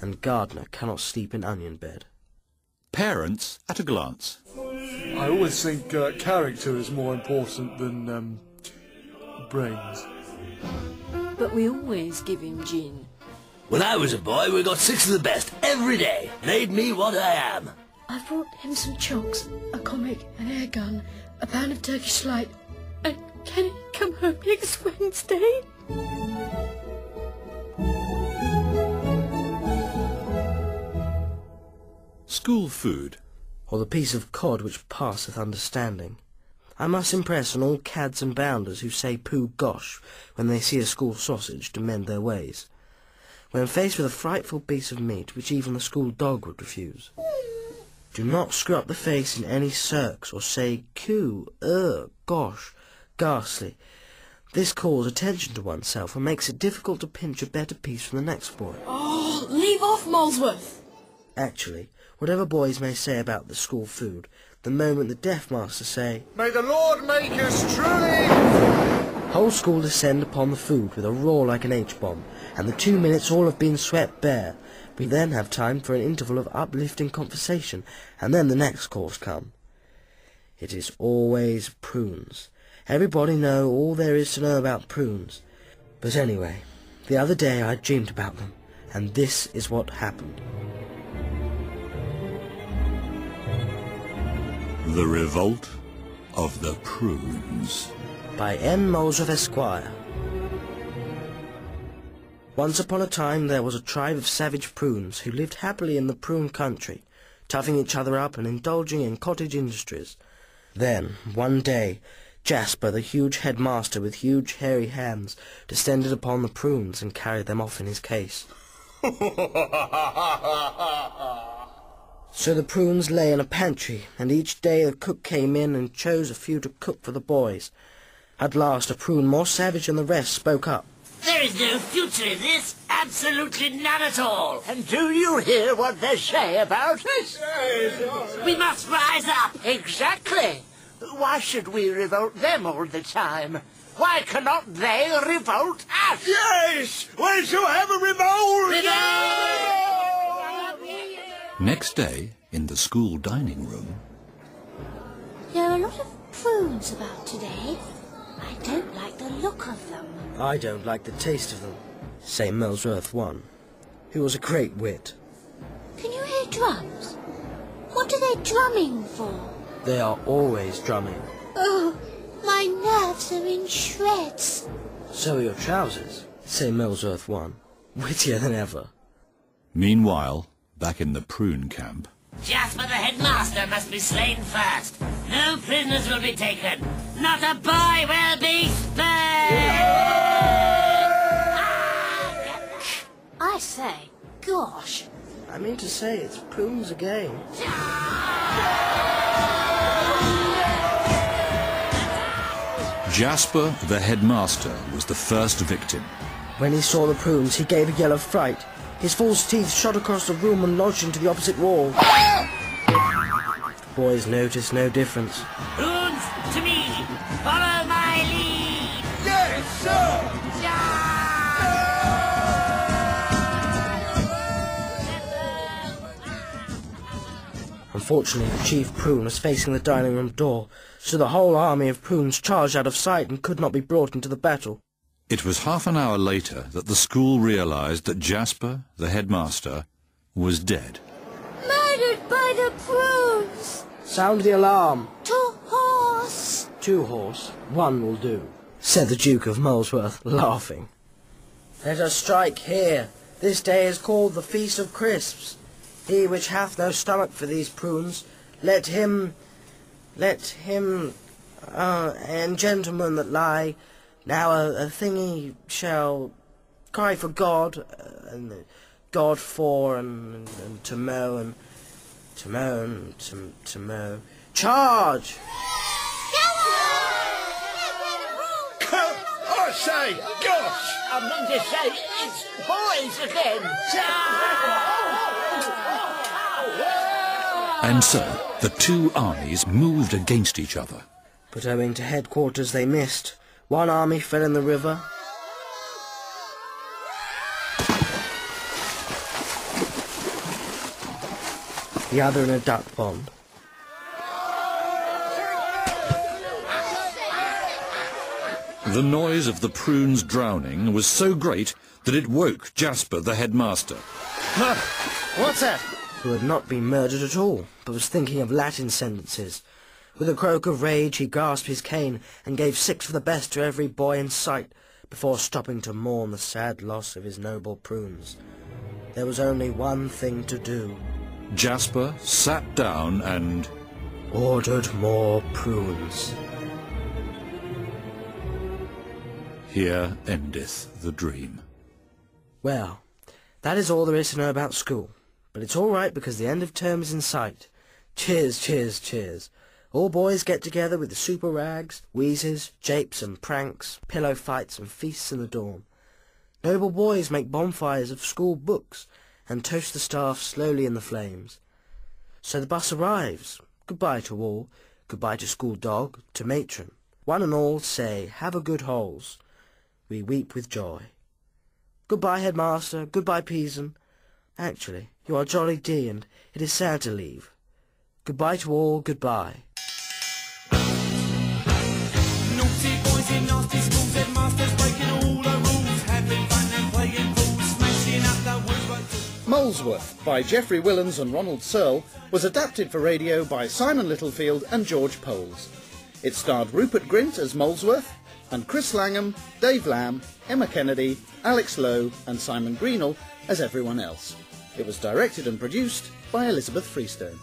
and gardener cannot sleep in onion bed. Parents at a glance. I always think character is more important than brains. But we always give him gin. When I was a boy, we got 6 of the best every day. Made me what I am. I've brought him some chocks, a comic, an air gun, a pound of Turkish light. And can he come home next Wednesday? School food. Or the piece of cod which passeth understanding. I must impress on all cads and bounders who say pooh gosh when they see a school sausage to mend their ways. When faced with a frightful piece of meat which even the school dog would refuse, do not screw up the face in any cirques or say coo, gosh, ghastly. This calls attention to oneself and makes it difficult to pinch a better piece from the next boy. Oh, leave off, Molesworth! Actually, whatever boys may say about the school food, the moment the deaf master say, May the Lord make us truly... whole school descend upon the food with a roar like an H-bomb, and the 2 minutes all have been swept bare. We then have time for an interval of uplifting conversation, and then the next course come. It is always prunes. Everybody know all there is to know about prunes. But anyway, the other day I dreamed about them, and this is what happened. The Revolt of the Prunes. By N. Molesworth, Esquire. Once upon a time there was a tribe of savage prunes who lived happily in the prune country, toughing each other up and indulging in cottage industries. Then, one day, Jasper, the huge headmaster with huge hairy hands, descended upon the prunes and carried them off in his case. So the prunes lay in a pantry, and each day the cook came in and chose a few to cook for the boys. At last a prune more savage than the rest spoke up. There is no future in this. Absolutely none at all. And do you hear what they say about us? We must rise up. Exactly. Why should we revolt them all the time? Why cannot they revolt us? Yes! We shall have a revolt! Next day, in the school dining room. There are a lot of prunes about today. I don't like the look of them. I don't like the taste of them, say Molesworth one, who was a great wit. Can you hear drums? What are they drumming for? They are always drumming. Oh, my nerves are in shreds. So are your trousers, say Molesworth one, wittier than ever. Meanwhile, back in the prune camp. Jasper the headmaster must be slain first. No prisoners will be taken. Not a boy will be spared. I say, gosh. I mean to say, it's prunes again. Jasper, the headmaster, was the first victim. When he saw the prunes, he gave a yell of fright. His false teeth shot across the room and lodged into the opposite wall. The boys noticed no difference. Prunes, to me. Follow my lead. Yes, sir! Unfortunately, the chief prune was facing the dining room door, so the whole army of prunes charged out of sight and could not be brought into the battle. It was half an hour later that the school realized that Jasper, the headmaster, was dead. Murdered by the prunes! Sound the alarm! To horse! 2 horse, 1 will do, said the Duke of Molesworth, laughing. Let us strike here. This day is called the Feast of Crisps. He which hath no stomach for these prunes, let him, and gentlemen that lie, now a thingy shall cry for God, and God for, and to mow, and to mow, and to mow. Charge! I say, gosh! I mean to say, it's boys again. And so, the two armies moved against each other. But owing to headquarters they missed. One army fell in the river, the other in a duck pond. The noise of the prunes drowning was so great that it woke Jasper, the headmaster. What's that? Who had not been murdered at all, but was thinking of Latin sentences. With a croak of rage he grasped his cane and gave 6 for the best to every boy in sight, before stopping to mourn the sad loss of his noble prunes. There was only one thing to do. Jasper sat down and ordered more prunes. Here endeth the dream. Well, that is all there is to know about school. But it's all right because the end of term is in sight. Cheers, cheers, cheers. All boys get together with the super rags, wheezes, japes and pranks, pillow fights and feasts in the dorm. Noble boys make bonfires of school books and toast the staff slowly in the flames. So the bus arrives. Goodbye to all. Goodbye to school dog, to matron. One and all say, have a good holes. We weep with joy. Goodbye, headmaster. Goodbye, Peason. Actually, you are jolly D, and it is sad to leave. Goodbye to all, goodbye. Naughty boys in nasty schools, headmasters breaking all the rules, having fun and playing fools, smashing up the woodwork. Molesworth by Geoffrey Willans and Ronald Searle was adapted for radio by Simon Littlefield and George Poles. It starred Rupert Grint as Molesworth and Chris Langham, Dave Lamb, Emma Kennedy, Alex Lowe and Simon Greenall as everyone else. It was directed and produced by Elizabeth Freestone.